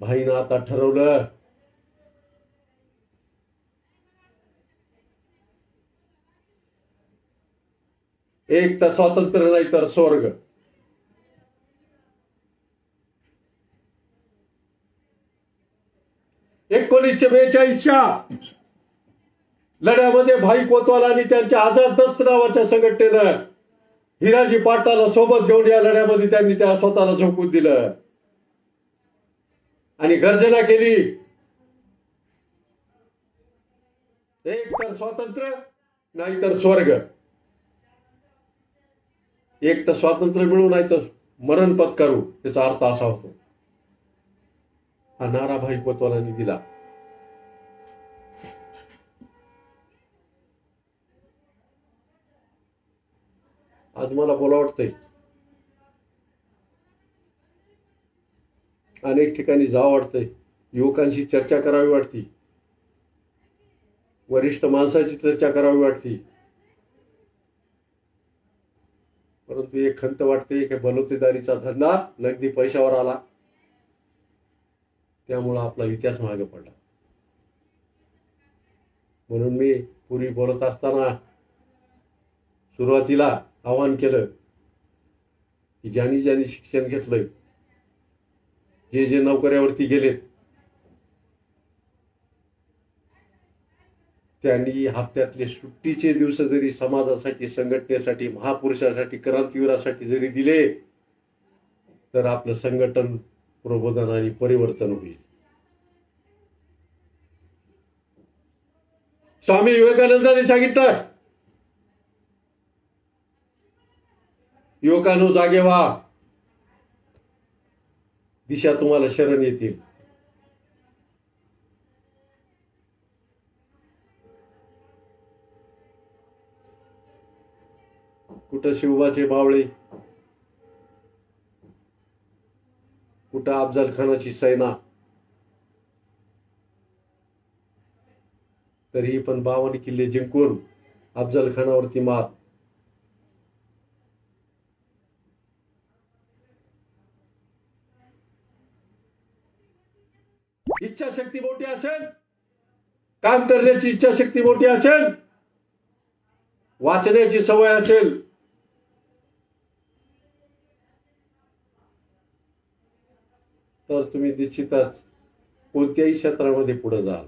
भाईनं आता ठरवलं एक तर स्वातंत्र्य नाही तर स्वर्ग. एकोणीसशे 42च्या लढ्यामध्ये भाई कोतवाल आणि त्यांच्या आझाद दस्त नावाच्या संघटनेनं हिराजी पाटलाला सोबत घेऊन या लढ्यामध्ये त्यांनी त्या स्वतःला झोकून दिलं आणि गर्जना केली, एक तर स्वातंत्र्य नाही तर स्वर्ग. एक तर स्वातंत्र्य मिळू नाही तर मरण पत्करू, याचा अर्थ असा होतो. हा नारा भाई कोतवालांनी दिला. आज मला बोला वाटतंय, अनेक ठिकाणी जावं वाटतंय, युवकांशी चर्चा करावी वाटती, वरिष्ठ माणसाची चर्चा करावी वाटती, परंतु एक खंत वाटते की बलुतेदारीचा धंदा नगदी पैशावर आला, त्यामुळे आपला इतिहास मागे पडला. म्हणून मी पूर्वी बोलत असताना सुरुवातीला आवाहन केलं की ज्यांनी ज्यांनी शिक्षण घेतलंय, जे जे नोकऱ्यावरती गेलेत, त्यांनी हप्त्यातले सुट्टीचे दिवस जरी समाजासाठी, संघटनेसाठी, महापुरुषासाठी, क्रांतीवीरासाठी जरी दिले तर आपलं संघटन प्रबोधन आणि परिवर्तन होईल. स्वामी विवेकानंदांनी सांगितलं, युवकांनो जागे व्हा, दिशा तुम्हाला शरण येतील. कुठं शिवबाचे मावळे, कुठं अफजल खानाची सेना, तरीही पण 52 किल्ले जिंकून अफजल खानावरती मात. इच्छाशक्ती मोठी असेल, काम करण्याची इच्छाशक्ती मोठी असेल, वाचण्याची सवय असेल, तर तुम्ही निश्चितच कोणत्याही क्षेत्रामध्ये पुढे जाल.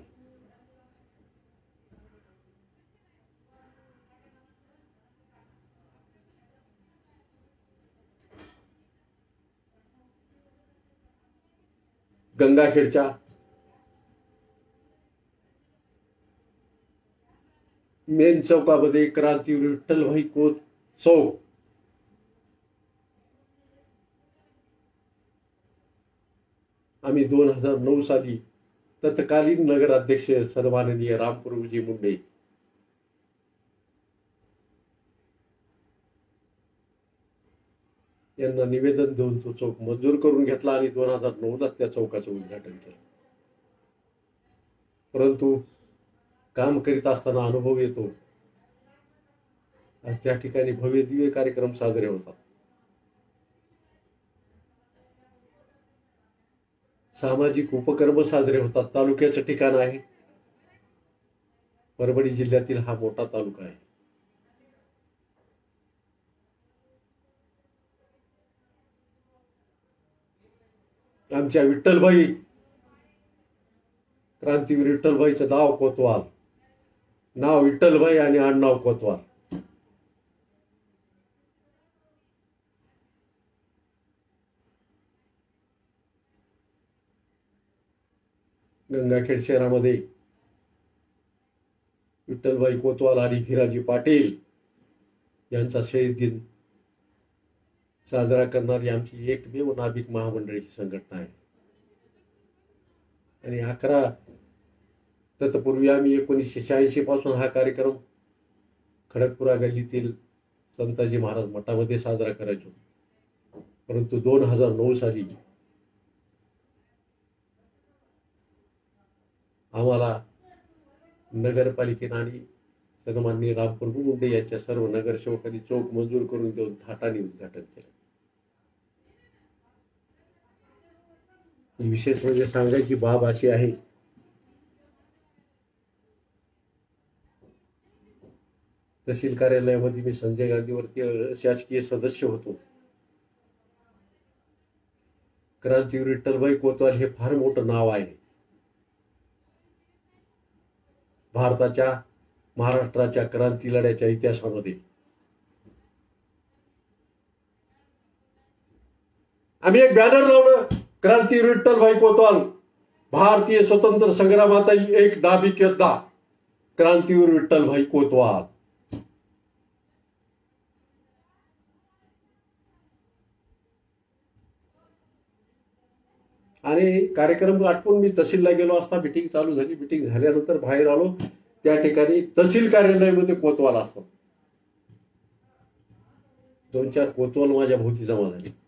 गंगाखेडच्या मेन चौकामध्ये क्रांतीवीर विठ्ठलभाई खोत चौक, आम्ही 2009 साली तत्कालीन नगराध्यक्ष सन्माननीय रामप्रभूजी मुंडे यांना निवेदन देऊन तो चौक मंजूर करून घेतला आणि 2009ला त्या चौकाचं उद्घाटन केलं. परंतु काम करीत असताना अनुभव येतो, आज त्या ठिकाणी भव्य दिव्य कार्यक्रम साजरे होतात. सामाजिक उपक्रम साजरे होतात. तालुक्याचं ठिकाण आहे. परभणी जिल्ह्यातील हा मोठा तालुका आहे. आमच्या विठ्ठलभाई, क्रांतीवीर विठ्ठलभाईचं नाव कोतवाल, नाव विठ्ठलभाई आणि आडनाव कोतवाल. गंगाखेड शहरामध्ये विठ्ठलभाई कोतवाल आणि भिराजी पाटील यांचा शहीद दिन साजरा करणारी आमची एकमेव नाभिक महामंडळाची संघटना आहे. आणि 11 तत्पूर्वी आम्ही 1986 पासून हा कार्यक्रम खडकपुरा गल्लीतील संताजी महाराज मठामध्ये साजरा करायचो. परंतु 2009 साली आम्हाला नगरपालिकेने आणि सन्माननीय रामप्रभू मुंडे यांच्या सर्व नगरसेवकांनी चौक मंजूर करून देऊन थाटाने उद्घाटन केलं. विशेष म्हणजे सांगायची बाब अशी आहे, तहसील कार्यालयामध्ये मी संजय गांधीवरती शासकीय सदस्य होतो. क्रांतीवीर विठ्ठलभाई कोतवाल हे फार मोठं नाव आहे. भारताच्या, महाराष्ट्राच्या क्रांती लढ्याच्या इतिहासामध्ये आम्ही एक बॅनर लावलं, क्रांतीवीर विठ्ठलभाई कोतवाल भारतीय स्वतंत्र संग्रामात एक नाभिक योद्धा क्रांतीवीर विठ्ठलभाई कोतवाल. आणि कार्यक्रम आटपून मी तहसीलला गेलो असता. मिटिंग चालू झाली. मिटिंग झाल्यानंतर बाहेर आलो. त्या ठिकाणी तहसील कार्यालयामध्ये कोतवाल असतात. 2-4 कोतवाल माझ्या भोवती जमा झाले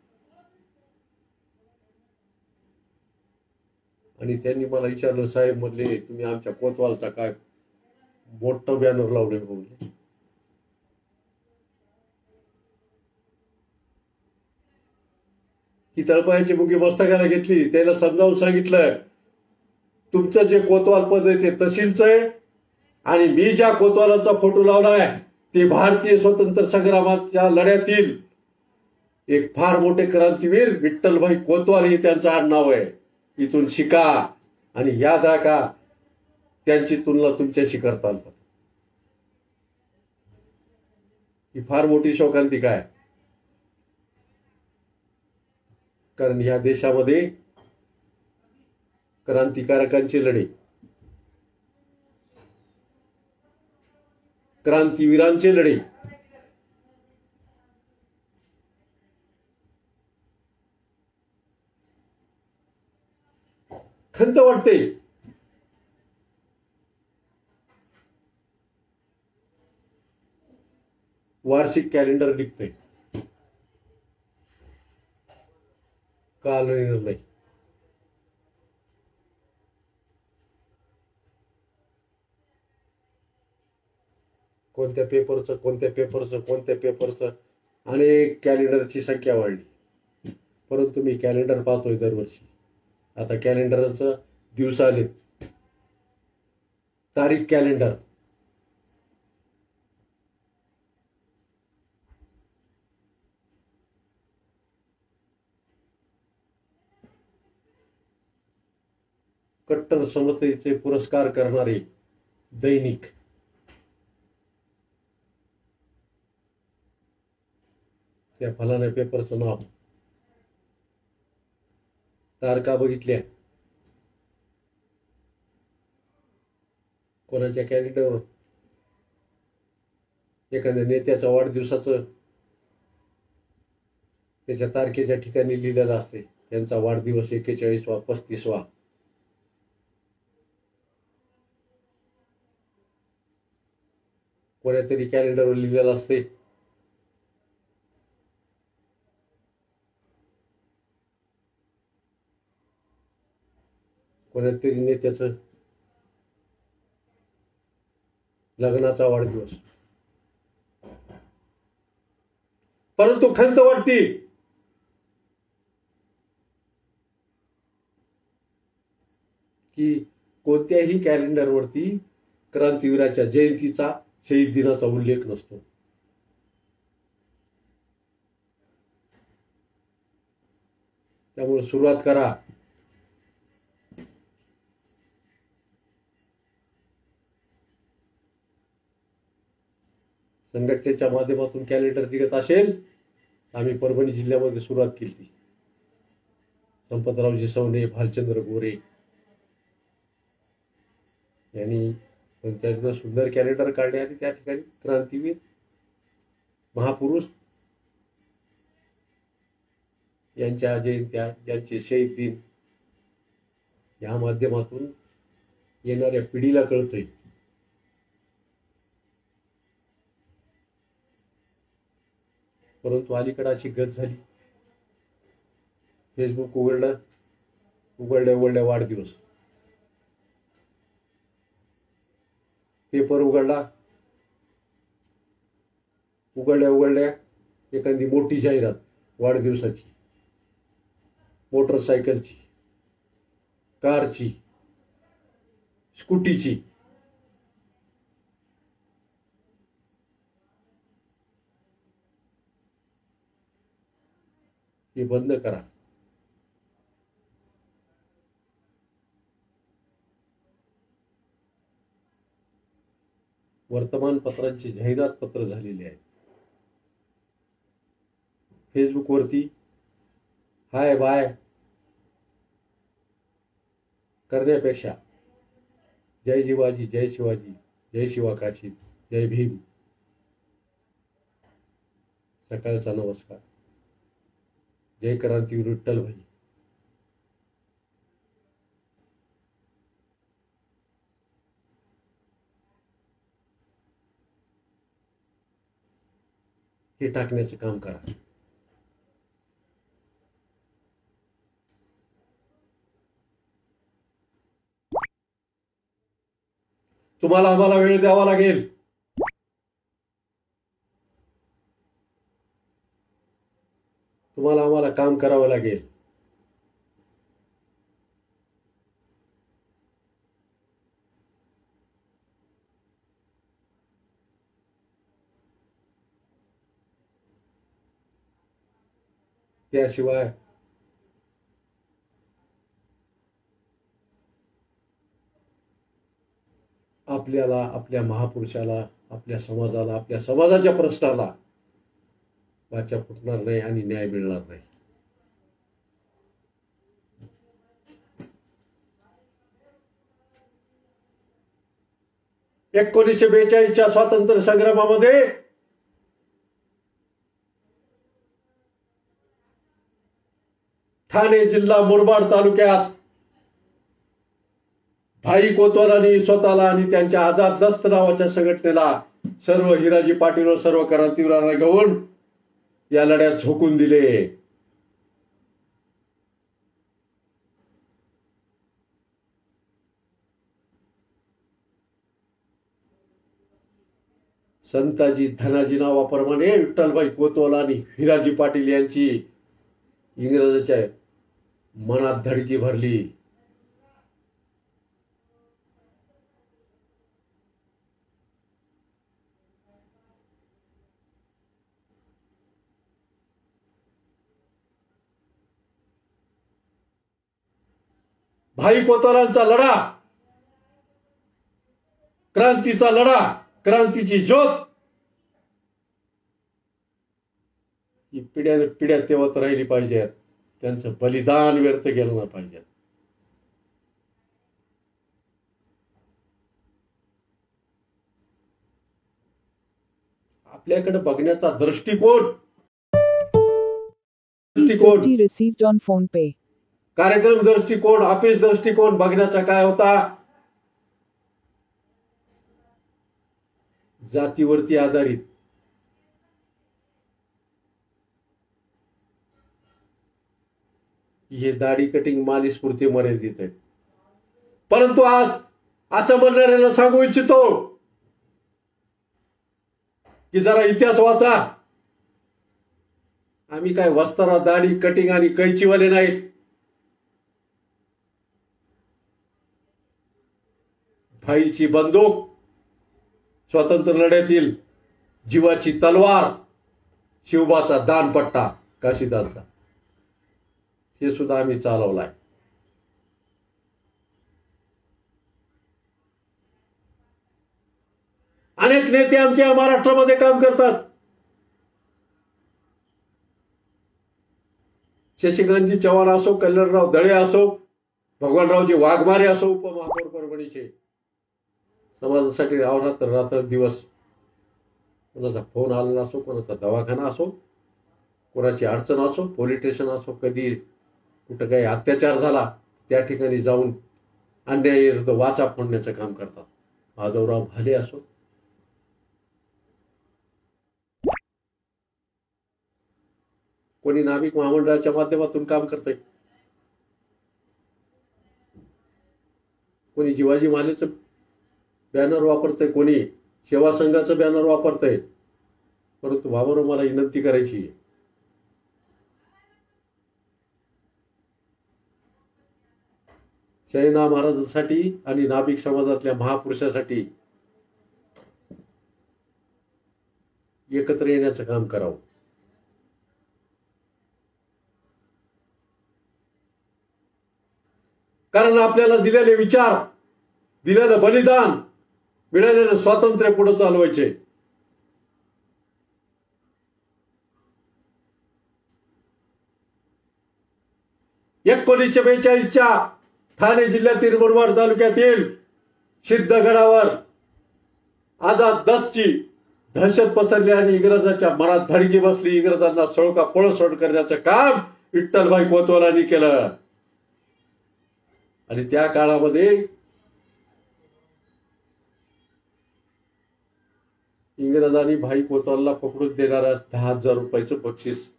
आणि त्यांनी मला विचारलं, साहेब म्हणले तुम्ही आमच्या कोतवालचा काय मोठं बॅनर लावले बोलले. ही तळपायाची मुगी मस्तकाला घेतली. त्याला समजावून सांगितलं, तुमचं जे कोतवाल पद आहे ते तहसीलचं आहे आणि मी ज्या कोतवालाचा फोटो लावलाय ते भारतीय स्वतंत्र संग्रामाच्या लढ्यातील एक फार मोठे क्रांतीवीर विठ्ठलभाई कोतवाल हे त्यांचं आडनाव आहे. इथून शिका आणि याद राखा, त्यांची तुलना तुमच्याशी करता आली. ही फार मोठी शोकांतिका आहे. कारण या देशामध्ये क्रांतिकारकांचे लढे, क्रांतीवीरांचे लढे खंत वाटते. वार्षिक कॅलेंडर निघतंय. काल निर्णय कोणत्या पेपरचं अनेक कॅलेंडरची संख्या वाढली. परंतु मी कॅलेंडर पाहतोय दरवर्षी. आता कॅलेंडरचं दिवस आलेत, तारीख कॅलेंडर. कट्टर समतेचे पुरस्कार करणारे दैनिक. त्या फलाण्या पेपरचं नाव, तारखा बघितल्या, कोणाच्या कॅलेंडरवर एखाद्या नेत्याच्या वाढदिवसाचं त्याच्या तारखेच्या ठिकाणी लिहिलेलं असते. त्यांचा वाढदिवस 41वा 35वा. कोणातरी कॅलेंडरवर लिहिलेलं असते कोणातरी नेत्याचं लग्नाचा वाढदिवस. परंतु खंत वाटती की कोणत्याही कॅलेंडरवरती क्रांतीवीराच्या जयंतीचा, शहीद दिनाचा उल्लेख नसतो. त्यामुळे सुरुवात करा. संघटनेच्या माध्यमातून कॅलेंडर निघत असेल. आम्ही परभणी जिल्ह्यामध्ये सुरुवात केली. संपतरावजी सवणे, भालचंद्र गोरे यांनी त्यांच्याकडे सुंदर कॅलेंडर काढले आणि त्या ठिकाणी क्रांतीवीर, महापुरुष यांच्या जयंत्या, यांचे शहीद दिन या माध्यमातून येणाऱ्या पिढीला कळतंय. परंतु अलीकडे अशी गत झाली, फेसबुक उघडल्या वाढदिवस, पेपर उघडल्या एखादी मोठी जाहिरात वाढदिवसाची, मोटरसायकलची, कारची, स्कूटीची. हे बंद करा. वर्तमानपत्रांची जाहिरात पत्र झालेली आहे. फेसबुकवरती हाय बाय करण्यापेक्षा जय जिवाजी, जय शिवाजी, जय शिवा काशी, जय भीम, सकाळचा नमस्कार, जय क्रांतीवीर विठ्ठल भाई, हे टाकण्याचं काम करा. तुम्हाला आम्हाला वेळ द्यावा लागेल. तुम्हाला आम्हाला काम करावं लागेल. त्याशिवाय आपल्याला, आपल्या महापुरुषाला, आपल्या समाजाला, आपल्या समाजाच्या प्रश्नाला वाचा फुटणार नाही आणि न्याय मिळणार नाही. एकोणीसशे 42च्या स्वातंत्र्य संग्रामामध्ये ठाणे जिल्हा मुरबाड तालुक्यात भाई कोतवालांनी स्वतःला आणि त्यांच्या आझाद दस्त नावाच्या संघटनेला सर्व हिराजी पाटील व सर्व क्रांतीवीरांना घेऊन या लढ्यात झोकून दिले. संताजी धनाजी नावाप्रमाणे विठ्ठलभाई कोतवाल आणि हिराजी पाटील यांची इंग्रजाच्या मनात धडकी भरली. भाई कोतवालांचा लढा, क्रांतीचा लढा, क्रांतीची ज्योत ही पिढ्याने पिढ्या तेवत राहिली पाहिजे. त्यांचं बलिदान व्यर्थ गेलं नाही पाहिजे. आपल्याकडे बघण्याचा दृष्टिकोन received on phone pay. कार्यक्रम दृष्टिकोन, ऑफिस दृष्टिकोन बघण्याचा काय होता? जातीवरती आधारित. हे दाढी कटिंग मालिश पुरते मर्यादित आहे. परंतु आज असं म्हणणाऱ्याला सांगू इच्छितो की जरा इतिहास वाचा. आम्ही काय वस्त्रा, दाढी कटिंग आणि कैचीवाले नाहीत. भाईची बंदूक, स्वातंत्र्य लढ्यातील जीवाची तलवार, शिवबाचा दानपट्टा काशीदारचा, हे सुद्धा आम्ही चालवलाय. अनेक नेते आमच्या महाराष्ट्रामध्ये काम करतात. शशिकांतजी चव्हाण असो, कल्याणराव दळे असो, भगवानरावजी वाघमारे असो, उपमहापौर परभणीचे, समाजासाठी रात्र रात्र दिवस, कोणाचा फोन आलेला असो, कोणाचा दवाखाना असो, कोणाची अडचण असो, पोलीस स्टेशन असो, कधी कुठं काही अत्याचार झाला त्या ठिकाणी जाऊन अन्याय वाचा फोडण्याचं काम करतात. माधवराव भाले असो, कोणी नाभिक महामंडळाच्या माध्यमातून काम करतंय, कोणी जिवाजी मालेचं बॅनर वापरतंय, कोणी सेवा संघाचं बॅनर वापरतंय. परंतु बाबांनो, मला विनंती करायची, शाहीना महाराजांसाठी आणि नाभिक समाजातल्या महापुरुषासाठी एकत्र येण्याचं काम करावं. कारण आपल्याला दिलेले विचार, दिलेलं बलिदान, मिळालेलं स्वातंत्र्य पुढे चालवायचे. एकोणीसशे 42च्या ठाणे जिल्ह्यातील मुरबाड तालुक्यातील सिद्धगडावर आझाद दस्तची दहशत पसरली आणि इंग्रजाच्या मनात धडकी बसली. इंग्रजांना सळका पळसोड करण्याचं काम विठ्ठलभाई कोतवालांनी केलं. आणि त्या काळामध्ये इंग्रजांनी भाई कोतवालला पकडून देणाऱ्या 10,000 रुपयाचं बक्षीस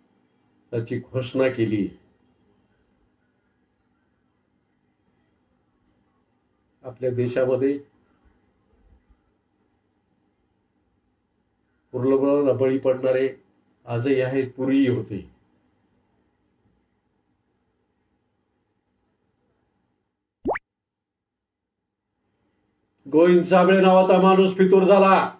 त्याची घोषणा केली. आपल्या देशामध्ये प्रलोभनाला बळी पडणारे आजही आहेत, पूर्वीही होते. गोविंद साबळे नावाचा माणूस फितूर झाला.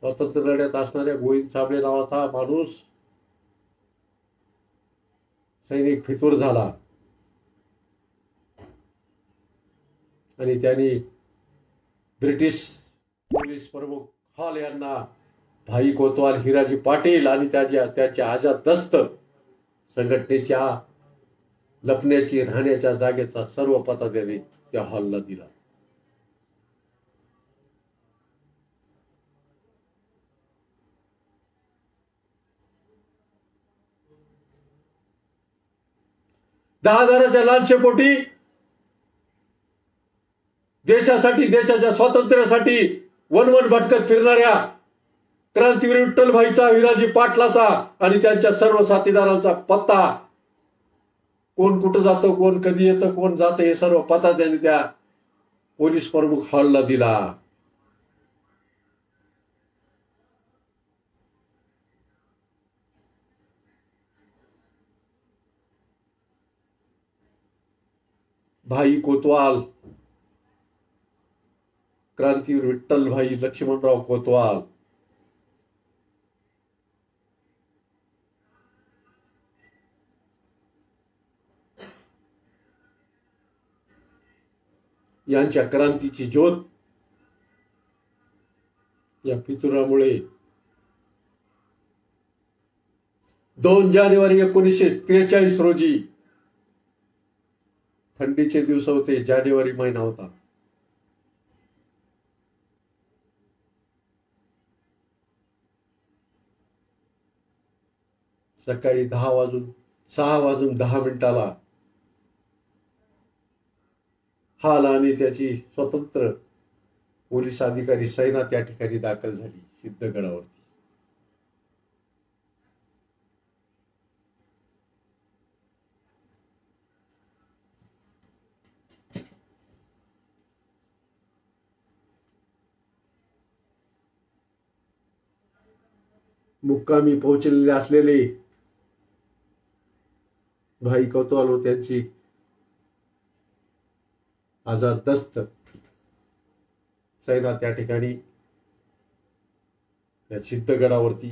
स्वातंत्र्य लढ्यात असणाऱ्या गोविंद साबळे नावाचा माणूस सैनिक फितूर झाला आणि त्यांनी ब्रिटिश पोलीस प्रमुख हॉल यांना भाई कोतवाल, हिराजी पाटील आणि त्याच्या आझाद दस्त संघटनेच्या लपण्याची, राहण्याच्या जागेचा सर्व पत्ता त्यांनी त्या हॉलला दिला. 10,000च्या लालसेपोटी देशासाठी, देशाच्या स्वातंत्र्यासाठी वनवन भटकत फिरणाऱ्या क्रांतीवीर विठ्ठलभाईचा, विराजी पाटलाचा आणि त्यांच्या सर्व साथीदारांचा पत्ता, कोण कुठं जातं, कोण कधी येतं, कोण जातं, हे सर्व पत्ता त्यांनी त्या पोलीस प्रमुख हॉलला दिला. भाई कोतवाल, क्रांतीवीर विठ्ठलभाई लक्ष्मणराव कोतवाल यांच्या क्रांतीची ज्योत या पितुरामुळे 2 जानेवारी 1943 रोजी, थंडीचे दिवस होते, जानेवारी महिना होता, सकाळी 6:10 हाल आणि त्याची स्वतंत्र पोलीस अधिकारी सेना त्या ठिकाणी दाखल झाली सिद्धगडावरती. मुक्कामी पोहोचलेले असलेले भाई कोतवाल व त्यांची आझाद दस्त सेना त्या ठिकाणी या सिद्धगडावरती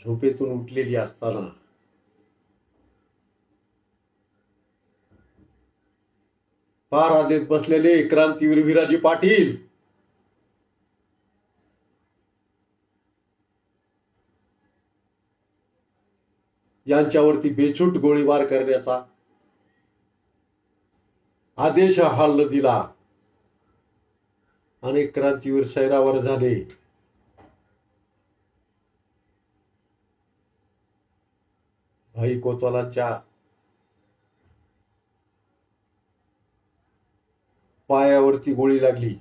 झोपेतून उठलेली असताना पहारा देत बसलेले क्रांतीवीर विराजी पाटील यांच्यावरती बेछूट गोळीबार करण्याचा आदेश हॉलनं दिला. अनेक क्रांतीवीर सैरावर झाले. भाई कोतवालांच्या पायावरती गोळी लागली.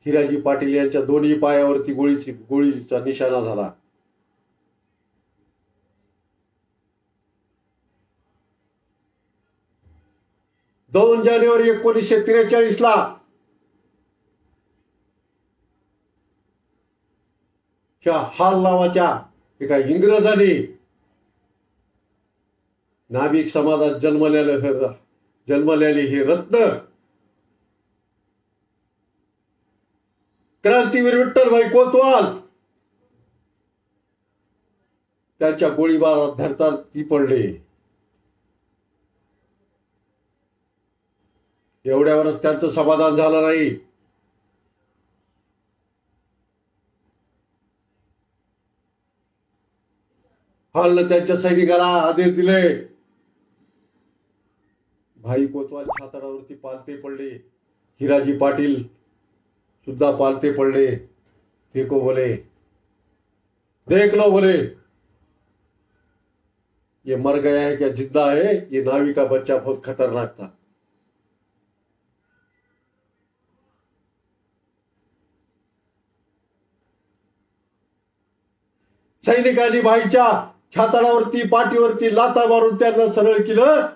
हिराजी पाटील यांच्या दोन्ही पायावरती गोळीचा निशाणा झाला. दोन जानेवारी 1943 हाल नावाच्या एका इंग्रजाने नाभिक समाजात जन्मलेले हे रत्न क्रांतीवीर विठ्ठलभाई कोतवाल त्यांच्या गोळीबारात धरतात ती पडले. एवढ्यावरच त्यांचं समाधान झालं नाही. हॉलनं त्यांच्या सैनिकाला आदेश दिले. भाई कोतवाल छाताडावरती पालते पडले. हिराजी पाटील सुद्धा पालते पडले. देखो बोले, देख लो बोले, ये मर गया है क्या जिंदा है, ये नावी का बच्चा बहुत खतरनाक था. सैनिकांनी भाईच्या छाताडावरती पाठीवरती लाथा मारून त्यांना सरळ केलं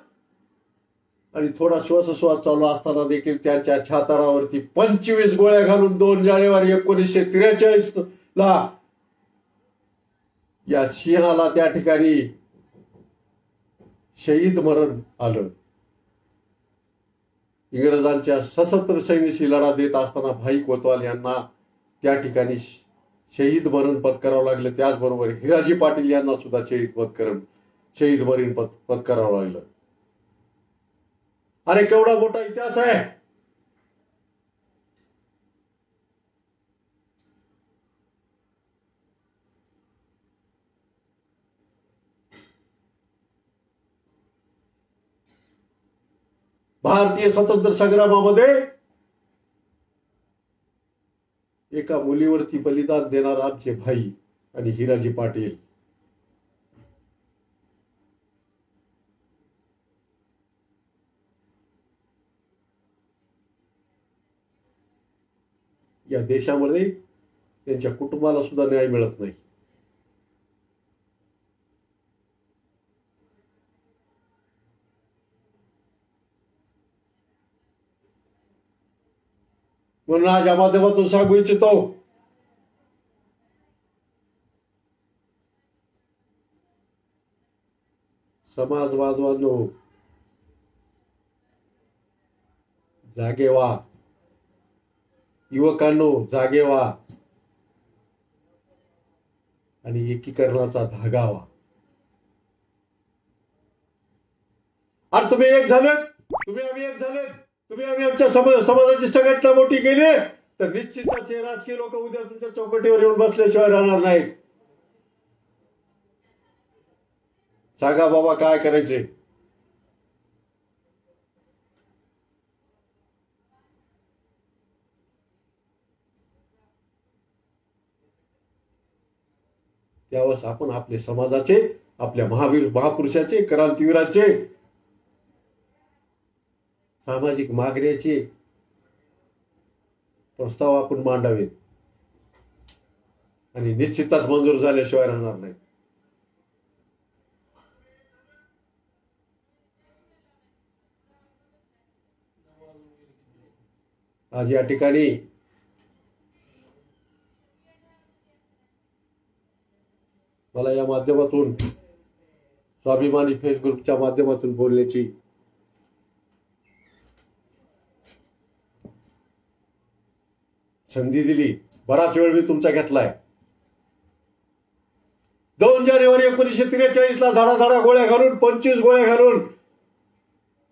आणि थोडा श्वासोच्छ्वास चालू असताना देखील त्यांच्या छाताडावरती 25 गोळ्या घालून 2 जानेवारी 1943 या सिंहाला त्या ठिकाणी शहीद मरण आलं. इंग्रजांच्या सशस्त्र सैन्याशी लढा देत असताना भाई कोतवाल यांना त्या ठिकाणी शहीद मरण पत्करावं लागलं. त्याचबरोबर हिराजी पाटील यांना सुद्धा शहीद मरण पत्करावं लागलं. अरे केवढा मोठा इतिहास आहे. भारतीय स्वातंत्र्य संग्रामामध्ये एका मुलीवरती बलिदान देणारा आमचे भाई आणि हिराजी पाटील या देशामध्ये त्यांच्या कुटुंबाला सुद्धा न्याय मिळत नाही. म्हणून आज या माध्यमातून सांगू इच्छितो, समाज बांधवांनो, जागे व्हा. युवकांनो, जागे व्हा आणि एकीकरणाचा धागा व्हा. आणि तुम्ही एक झालेत, तुम्ही आम्ही एक झालेत, तुम्ही आम्ही आमच्या समाजाची संघटना मोठी केली तर निश्चितच हे राजकीय लोक उद्या तुमच्या चौकटीवर येऊन बसल्याशिवाय राहणार नाहीत. सांगा बाबा काय करायचे. त्यावेळेस आपण आपले समाजाचे, आपल्या महापुरुषाचे, क्रांतीवीराचे, सामाजिक मागण्याचे प्रस्ताव आपण मांडावेत आणि निश्चितच मंजूर झाल्याशिवाय राहणार नाही. आज या ठिकाणी मला या माध्यमातून, स्वाभिमानी फेसबुकच्या माध्यमातून बोलण्याची संधी दिली. बराच वेळ मी तुमचा घेतलाय. 2 जानेवारी 1943 ला धडाधडा गोळ्या घालून, 25 गोळ्या घालून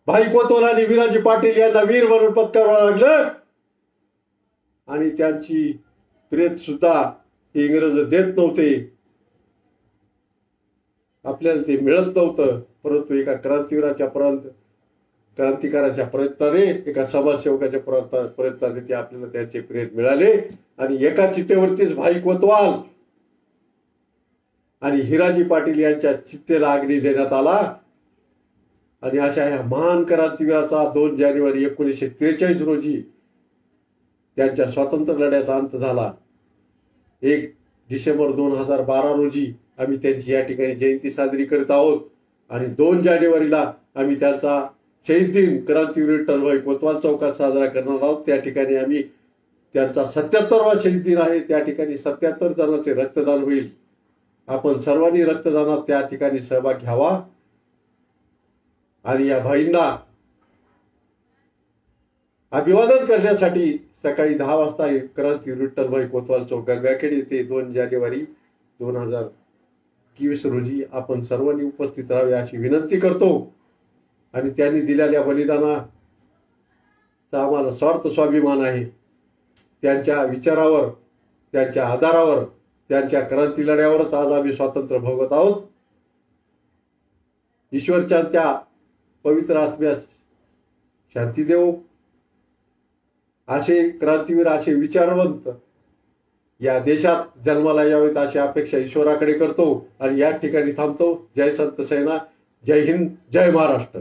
भाई कोतवाल आणि विराजी पाटील यांना वीर म्हणून पत्करावं लागलं. आणि त्यांची प्रेत सुद्धा इंग्रज देत नव्हते, आपल्याला ते मिळत नव्हतं. परंतु एका क्रांतिकाराच्या प्रयत्नाने, एका समाजसेवकाच्या प्रयत्नाने ते आपल्याला त्यांचे प्रेत मिळाले. आणि एका चितेवरतीच भाई कोतवाल आणि हिराजी पाटील यांच्या चित्तेला अग्नी देण्यात आला. आणि अशा ह्या महान क्रांतिवीराचा 2 जानेवारी 1943 रोजी त्यांच्या स्वातंत्र्य लढ्याचा अंत झाला. 1 डिसेंबर 2012 रोजी आम्ही त्यांची या ठिकाणी जयंती साजरी करत आहोत. आणि 2 जानेवारीला आम्ही त्यांचा शहीद दिन क्रांतीवीर विठ्ठलभाई कोतवाल चौकात साजरा करणार आहोत. त्या ठिकाणी आम्ही त्यांचा 77वा शहीद दिन आहे. त्या ठिकाणी 77 जणांचे रक्तदान होईल. आपण सर्वांनी रक्तदानात त्या ठिकाणी सहभाग घ्यावा आणि या भाईंना अभिवादन करण्यासाठी सकाळी 10 वाजता क्रांतीवीर विठ्ठलभाई कोतवाल चौक गंगाखेड येथे 2 जानेवारी 2021 रोजी आपण सर्वांनी उपस्थित राहावे अशी विनंती करतो. आणि त्यांनी दिलेल्या बलिदानाचा आम्हाला स्वार्थ स्वाभिमान आहे. त्यांच्या विचारावर, त्यांच्या आधारावर, त्यांच्या क्रांती लढ्यावरच आज आम्ही स्वातंत्र्य भोगत आहोत. ईश्वरच्या त्या पवित्र आत्म्यास शांती देव. असे क्रांतीवीर, असे विचारवंत या देशात जन्माला यावेत अशी अपेक्षा ईश्वराकडे करतो. आणि या ठिकाणी थांबतो. जय संत सेना, जय हिंद, जय महाराष्ट्र.